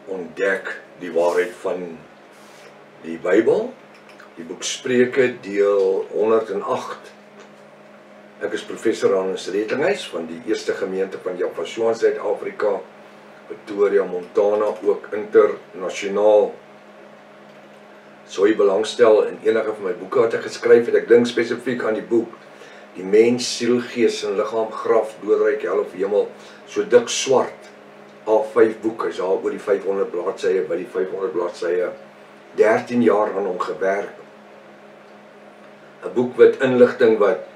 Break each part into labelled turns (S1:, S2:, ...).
S1: ontdek die waarheid van die Bybel, die boek Spreuke deel 108. Ek is professor aan ons Redinghuis van die eerste gemeente van Javashoan, Suid-Afrika, Pretoria, Montana, ook internasionaal. Sou jy belangstel in enige van my boeke wat ek geskryf het, ek dink spesifiek aan die boek Die Mens, Siel, Gees en Liggaam, Graf, Doodryk, Hel of Hemel, so dik swart, A5 boek, is daar oor die 500 bladsye, by die 500 bladsye, 13 jaar aan hom gewerk. 'n Boek wat inligting wat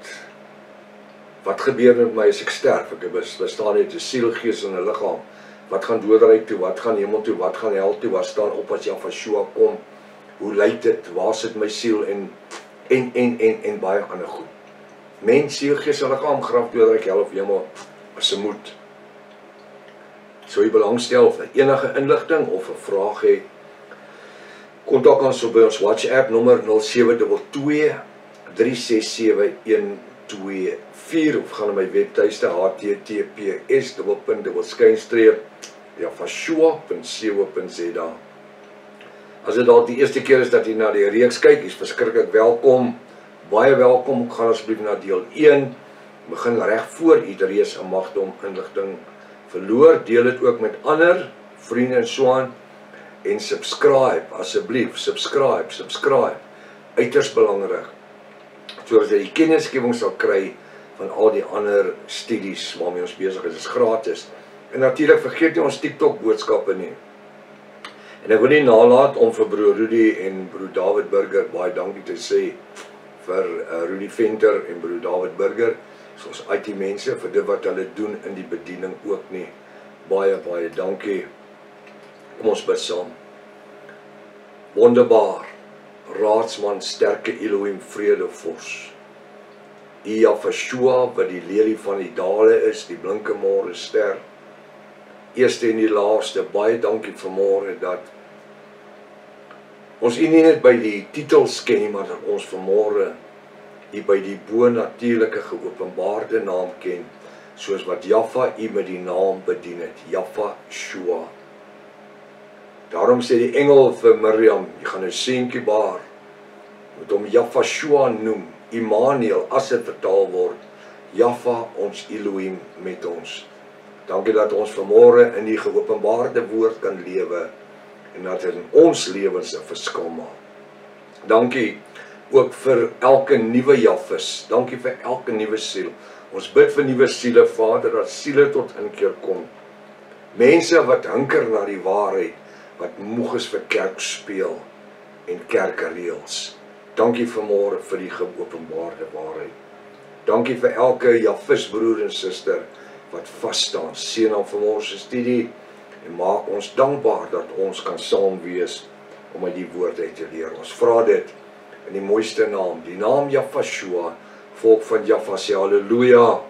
S1: gebeur met my as ek sterf, ek bestaan net 'n siel, gees en 'n liggaam, wat gaan doodryk toe, wat gaan hemel toe, wat gaan hel toe, wat staan op as Javashua kom, hoe lyk dit, waar sit my siel en baie ander goed. Mens, siel, gees en liggaam, graf, doodryk, hel of hemel, as 'n moed. Sou jy belangstel of enige inligting of 'n vraag het, kontak ons op by ons WhatsApp nommer 0722-367-124 of gaan na my webtuiste https://javashua.co.za. As dit dalk die eerste keer is dat jy na die reeks kyk, is verskriklik welkom, baie welkom. Gaan asseblief na deel 1, begin reg voor Idrees en Magdom inligting verloor, deel dit ook met ander vriende en so aan, en subscribe, asseblief, subscribe, uiters belangrik, sodat jy die kennisgewing sal kry van al die ander studies waarmee ons besig is gratis. En natuurlik vergeet nie ons TikTok boodskappe nie. En ek wil nie nalat om vir broer Rudy en broer David Burger baie dankie te sê vir Rudy Venter en broer David Burger, soos IT mense, vir dit wat hulle doen in die bediening ook nie. Baie dankie. Kom ons bid saam. Wonderbaar, raadsman, sterke Elohim, vredevors. U Javashua, wat die lelie van die dale is, die blinke môre ster. Eerste en die laaste, baie dankie vanmôre dat ons u nie net by die titels ken nie, maar dat ons vanmôre u by die bo-natuurlike geopenbaarde naam ken, soos wat Jaffa u met die naam bedien het, Javashua. Daarom sê die engel vir Miriam, jy gaan 'n seentjie baar, moet hom Javashua noem, Immanuel, as dit vertaal word, Jaffa, ons Elohim met ons. Dankie dat ons vanmôre in die geopenbaarde woord kan lewe, en dat dit in ons lewens 'n verskil maak. Dankie ook vir elke nuwe Jaffis, dankie vir elke nuwe siel. Ons bid vir nuwe siele, Vader, dat siele tot inkeer kom. Mense wat hunker na die waarheid, wat moeg is vir kerkspeel en kerkreëls. Dankie vanmôre vir die geopenbaarde waarheid. Dankie vir elke Jaffis broer en suster wat vas staan. Seën aan vanmôre se studie en maak ons dankbaar dat ons kan saam wees om uit die woord uit te leer. Ons vra dit in die mooiste naam, die naam Javashua, volk van Jaffa sê halleluja,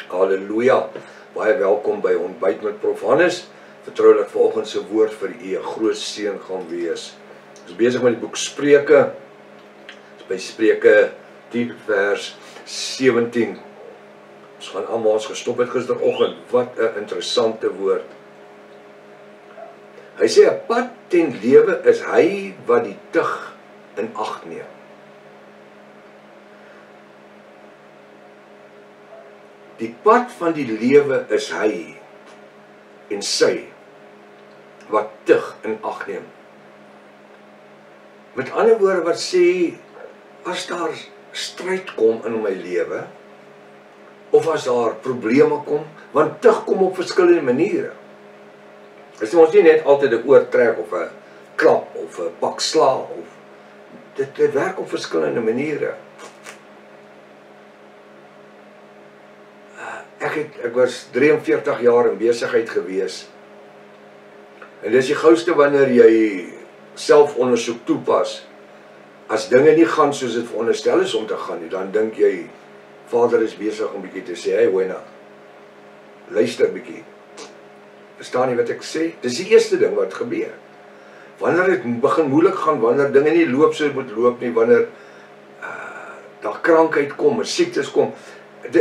S1: halleluja. Baie welkom by Ontbyt met Prof Hannes. Vertrou dat vanoggend se woord vir u 'n groot seën gaan wees. Ons is besig met die boek Spreuke. By Spreuke 10 vers 17. Ons gaan almal ons gestop het gisteroggend. Wat 'n interessante woord. Hy sê 'n pad ten lewe is hy wat die tug in ag neem. Die pad van die lewe is hy en sy wat tug in ag neem. Met ander woorde wat sê, as daar stryd kom in my lewe, of as daar probleme kom, want tug kom op verskillende maniere. Is ons nie net altyd 'n oortrek of 'n klap of 'n pak sla of dit werk op verskillende maniere. Ek was 43 jaar in besigheid gewees. En dis die gouste wanneer jy selfondersoek toepas. As dinge nie gaan soos dit veronderstel is om te gaan nie, dan dink jy, Vader is besig om bietjie te sê, hey Wena, luister bietjie. Verstaan jy wat ek sê? Dis die eerste ding wat gebeur. Wanneer dit begin moeilik gaan, wanneer dinge nie loop soos moet loop nie, wanneer daar krankheid kom, siektes kom,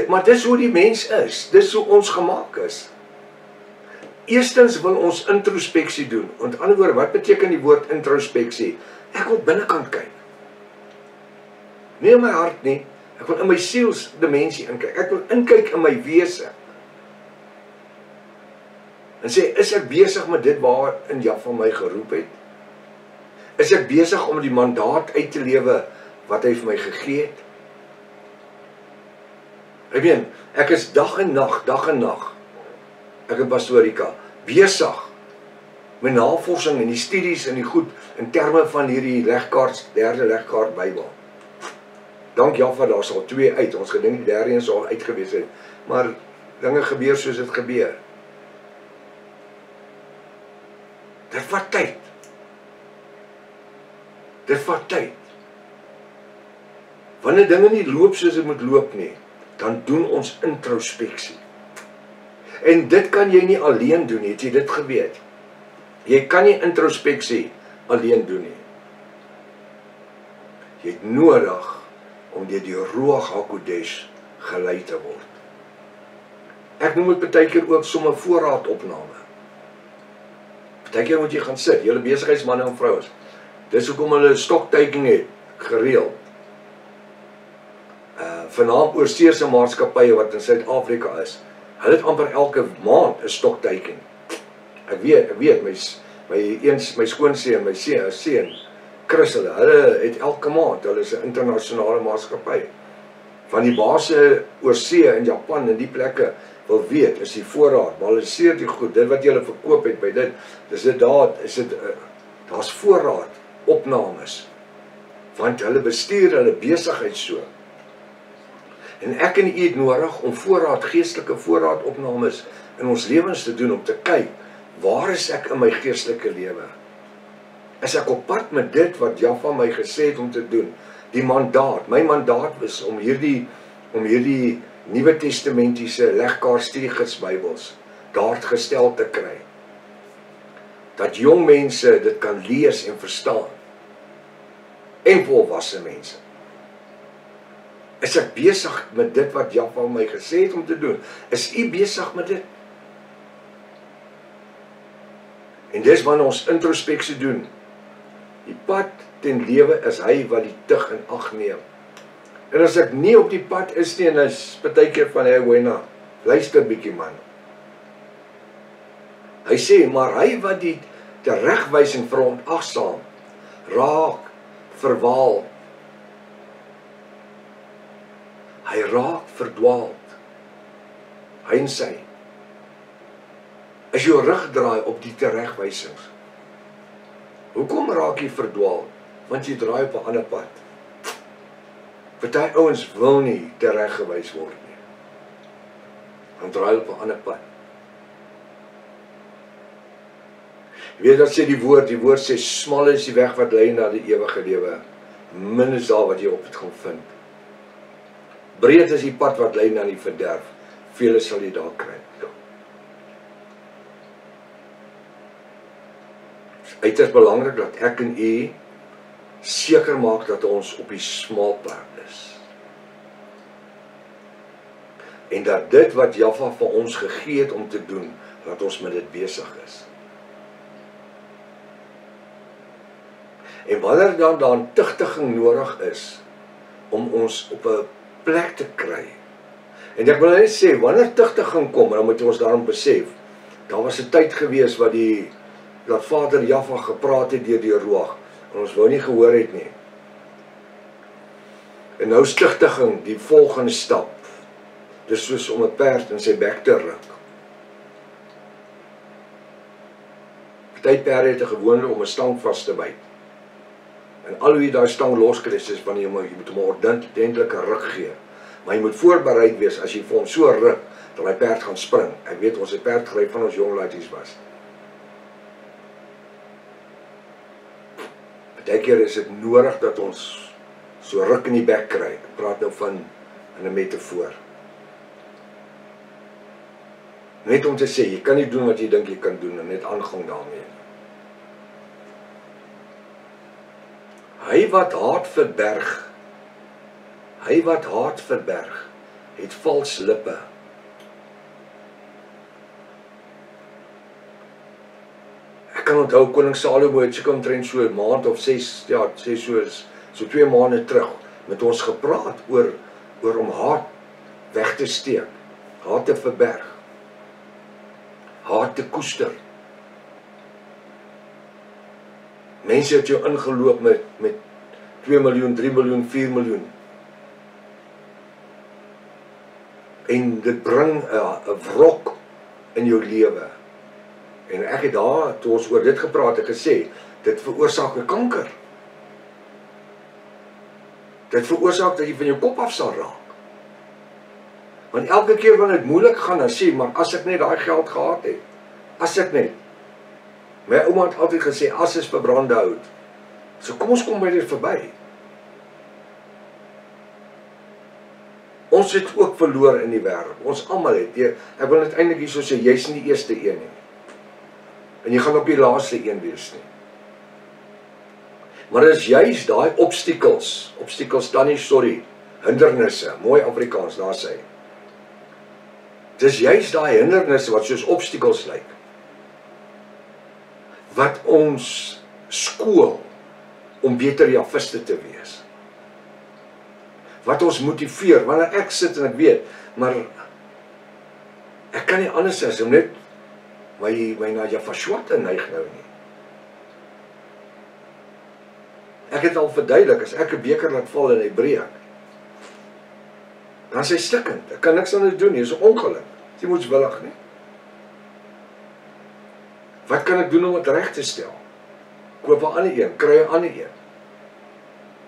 S1: maar dis hoe die mens is, dis hoe ons gemaak is. eerstens wil ons introspeksie doen. Met ander woorde, wat beteken die woord introspeksie? Ek wil binnekant kyk. Nie in my hart nie, ek wil in my sielsdimensie inkyk. Ek wil inkyk in my wese. En sê, is ek besig met dit waarin Jaffa my geroep het? Is ek besig om die mandaat uit te lewe wat hy vir my gegee het? Ek is dag en nag, ek in Pastorika, besig met navorsing en die studies en die goed in terme van hierdie legkaart, derde legkaart Bybel. Dank Jaffa, daar sal 2 uit, ons gedink die derde een sal uitgewees het, maar dinge gebeur soos dit gebeur. Dit vat tyd. Dit vat tyd. Wanneer dinge nie loop soos dit moet loop nie, dan doen ons introspeksie. En dit kan jy nie alleen doen, het jy dit geweet? Jy kan nie introspeksie alleen doen nie. Jy het nodig om deur die Ruach HaKodesh gelei te word. Ek noem dit baie keer ook sommer voorraadopname. Baie keer moet jy gaan sit, julle besigheidsmanne en vrouens. Dis hoekom hulle stoktaking het, gereeld. Vanaand oorseese maatskappye wat in Suid-Afrika is, hulle het amper elke maand 'n stoktaking. Ek weet, my skoonseun, my seun, Chris, hulle het elke maand, hulle is 'n internasionale maatskappy. Van die base oorsee in Japan en die plekke wil weet, is die voorraad, maar hulle seer die goed, dit wat julle verkoop het by dit, daar's voorraad, opnames, want hulle bestuur hulle besigheid so. En ek en u het nodig om geestelike voorraadopnames in ons lewens te doen, om te kyk, waar is ek in my geestelike lewe? Is ek op pad met dit wat Jaffa my gesê het om te doen? Die mandaat, my mandaat is om hierdie Nuwe Testamentiese legkaart studiegids Bybels daar gestel te kry. Dat jong mense dit kan lees en verstaan. En volwasse mense. Is ek besig met dit wat Jaffa my gesê het om te doen? Is u besig met dit? En dis wanneer ons introspeksie doen. Die pad ten lewe is hy wat die tug in ag neem. En as ek nie op die pad is nie, en is baie keer van, hey Wena, luister bietjie man. Hy sê, maar hy wat die teregwysing verontagsaam, raak, verwaal. Hy raak verdwaald. Hy en sy. As jou rug draai op die teregwysings. Hoekom raak jy verdwaald? Want jy draai op 'n ander pad. Party ouens wil nie tereggewys word nie. Dan draai op 'n ander pad. Jy weet wat sê die woord sê, smal is die weg wat lei na die ewige lewe. Min is daar wat jy op het gaan vind. Breed is die pad wat lei na die verderf. Vele sal jy daar kry. Dit is belangrik dat ek en u seker maak dat ons op die smaalpad is. En dat dit wat Jaffa vir ons gegee het om te doen, dat ons met dit besig is. En wanneer dan daar 'n tugtiging nodig is om ons op 'n plek te kry. En ek wil net sê, wanneer tugtiging kom, dan moet ons daarom besef, daar was 'n tyd gewees dat Vader Jaffa gepraat het deur die Ruach, en ons wou nie gehoor het nie. En nou is tugtiging die volgende stap. Dis soos om 'n perd in sy bek te ruk. Party perde het 'n gewoonte om 'n stang vas te byt. En al hoe jy daai stang loskry, is wanneer jy moet hom 'n ordentlike ruk gee. Maar jy moet voorbereid wees as jy vir hom so ruk, dat hy perd gaan spring. Ek weet, ons het perd gery van ons jong laities was. Partykeer is dit nodig dat ons so ruk in die bek kry. Ek praat nou van in 'n metafoor. Net om te sê, jy kan nie doen wat jy dink jy kan doen en net aangaan daarmee. Hy wat haat verberg, het vals lippe. kan onthou koning Salomo het seker omtrent so 'n maand of 6, ja, sê so 2 maande terug met ons gepraat oor om haat weg te steek, haat te verberg, haat te koester. Mense het jou ingeloop met 2 miljoen, 3 miljoen, 4 miljoen. En dit bring 'n wrok in jou lewe. En ek het daar, toe ons oor dit gepraat het, gesê, dit veroorsaak 'n kanker. Dit veroorsaak dat jy van jou kop af sal raak. Want elke keer wanneer dit moeilik gaan, dan sê, maar as ek net daai geld gehad het, as ek net. My ouma het altyd gesê, as is verbrande hout. So kom ons kom by dit verby. Ons het ook verloor in die wêreld. Ons almal het. Ek wil net eintlik hierso sê, jy's nie die eerste een nie. En jy gaan ook die laaste een wees nie. Maar as jy's daai obstacles dan nie, sorry, hindernisse, mooi Afrikaans, daar sê. Dis jy's daai hindernisse wat soos obstacles lyk. Wat ons skool om beter javiste te wees. Wat ons motiveer, wanneer ek sit en ek weet, maar ek kan nie anders as om net my na Jafashua te neig nou nie. Ek het al verduidelik, as ek 'n beker laat val en hy breek, dan is hy stikkend. Ek kan niks aan dit doen nie, is 'n ongeluk. Jy moet willig nie. Wat kan ek doen om dit reg te stel? Koop 'n ander een, kry 'n ander een.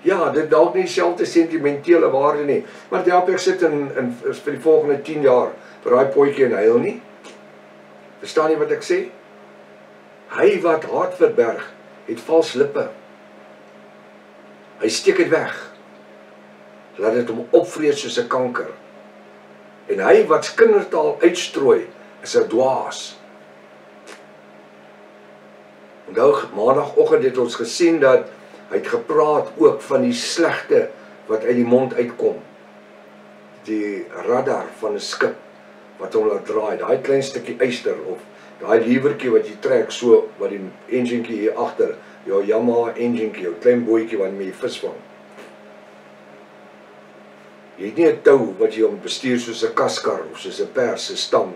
S1: Ja, dit dalk nie dieselfde sentimentele waarde nie, maar die ek sit in vir die volgende 10 jaar vir daai potjie en huil nie. Verstaan jy wat ek sê? Hy wat haat verberg, het vals lippe. Hy steek dit weg. Laat dit hom opvreet soos 'n kanker. En hy wat kindertaal uitstrooi, is 'n dwaas. Onthou, maandagoggend het ons gesien dat hy het gepraat ook van die slegte wat uit die mond uitkom. Die radar van 'n skip wat hom laat draai, daai klein stukkie yster of daai liewertjie wat jy trek so, wat die enjinkie hier agter, jou Yamaha enjinkie, jou klein bootjie waarmee jy vis vang. Jy het nie 'n tou wat jy om bestuur soos 'n kaskar of soos 'n pers se stam,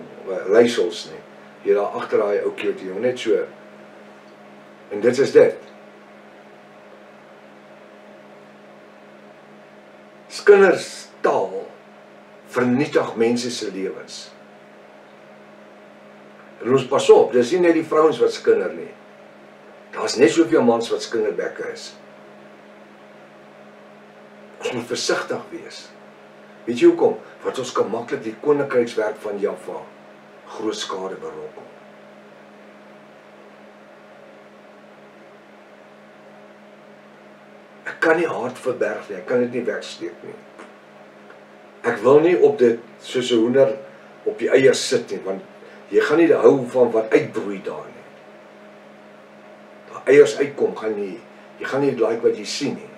S1: leisels nie. Jy daar agter daai ouetjie wat jy net so. En dit is dit. Kinderstaal vernietig mense se lewens. En ons pas op, dis nie net die vrouens wat skinder nie. Daar's net soveel mans wat skinderbekke is. Ons moet versigtig wees. Weet jy hoekom? Want ons kan maklik die koninkrykswerk van Jaffa groot skade berokken. Ek kan nie haat verberg nie, ek kan dit nie wegsteek nie. Ek wil nie op dit soos 'n hoender op die eiers sit nie, want jy gaan nie hou van wat uitbroei daar nie. Daar eiers uitkom, jy gaan nie like wat jy sien nie.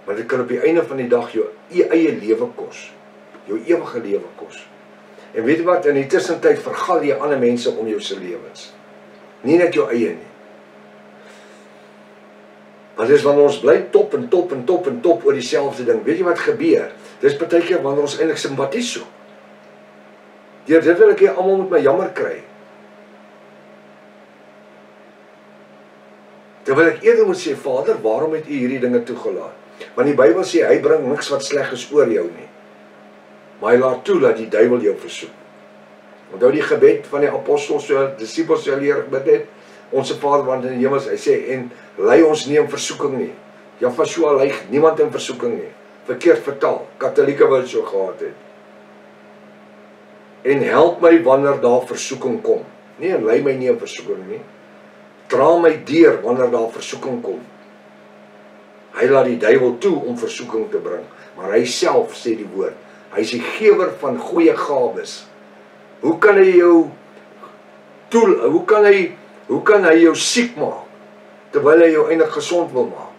S1: Maar dit kan op die einde van die dag jou eie lewe kos, jou ewige lewe kos. En weet jy wat, in die tussentyd vergal jy ander mense om jou se lewens. Nie net jou eie nie. Want dis wanneer ons bly top en top en top en top oor dieselfde ding. Weet jy wat gebeur? Dis partykeer wanneer ons eintlik simpatie soek. Deur dit wil ek hê almal moet my jammer kry. Terwyl ek eerder moet sê, Vader, waarom het U hierdie dinge toegelaat? Want die Bybel sê, hy bring niks wat sleg is oor jou nie. Maar hy laat toe dat die duiwel jou versoek. Onthou die gebed van die apostels, disciples leer bid het, Onse Vader wat in die hemels, hy sê, en lei ons nie in versoeking nie. Jafashua lei niemand in versoeking nie. Verkeerd vertaal, Katolieke wil so gehad het. En help my wanneer daar versoeking kom. Nee, en lei my nie in versoeking nie. Dra my deur wanneer daar versoeking kom. Hy laat die duiwel toe om versoeking te bring, maar hy self sê die woord. Hy is die gewer van goeie gawes. Hoe kan hy jou hoe kan hy jou siek maak terwyl hy jou eintlik gesond wil maak?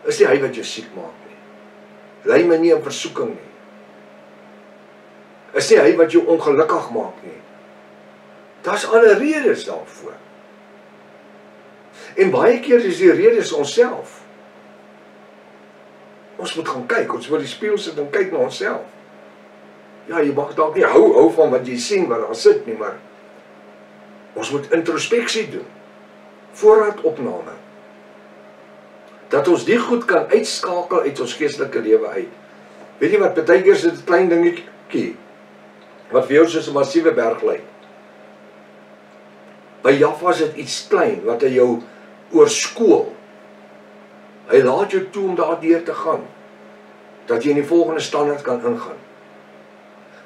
S1: Is nie hy wat jou siek maak nie. Lei my nie in versoeking nie. Is nie hy wat jou ongelukkig maak nie. Daar's alle redes daarvoor. En baie keer is die redes onsself. Ons moet gaan kyk, ons moet die spieël sit en kyk na onsself. Ja, jy mag dalk nie hou van wat jy sien wat daar sit nie, maar ons moet introspeksie doen. Voorraadopname. Dat ons die goed kan uitskakel uit ons geestelike lewe uit. Weet jy wat, partykeer is dit 'n klein dingetjie wat vir jou soos 'n massiewe berg lyk. By Jaffa is dit iets klein wat hy jou oorskool. Hy laat jou toe om daardeur te gaan, dat jy in die volgende standaard kan ingaan,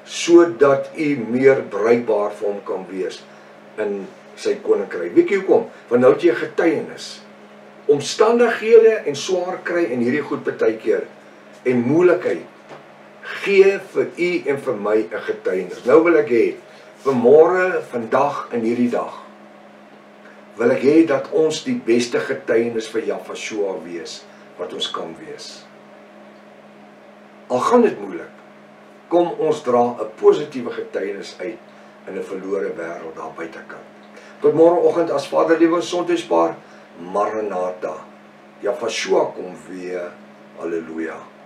S1: sodat u meer bruikbaar vir hom kan wees in sy koninkryk. Weet jy hoekom? Want nou het jy 'n getuienis. Omstandighede en swaar kry en hierdie goed partykeer en moeilikheid gee vir u en vir my 'n getuienis. Nou wil ek hê, vanmôre, vandag en hierdie dag, wil ek hê dat ons die beste getuienis vir Jaffa wees, wat ons kan wees. Al gaan dit moeilik, kom ons dra 'n positiewe getuienis uit in 'n verlore wêreld daar buitekant. Tot môreoggend as Vader liewe Sondagspaar, Maranatha. Jaffa kom weer. Halleluja.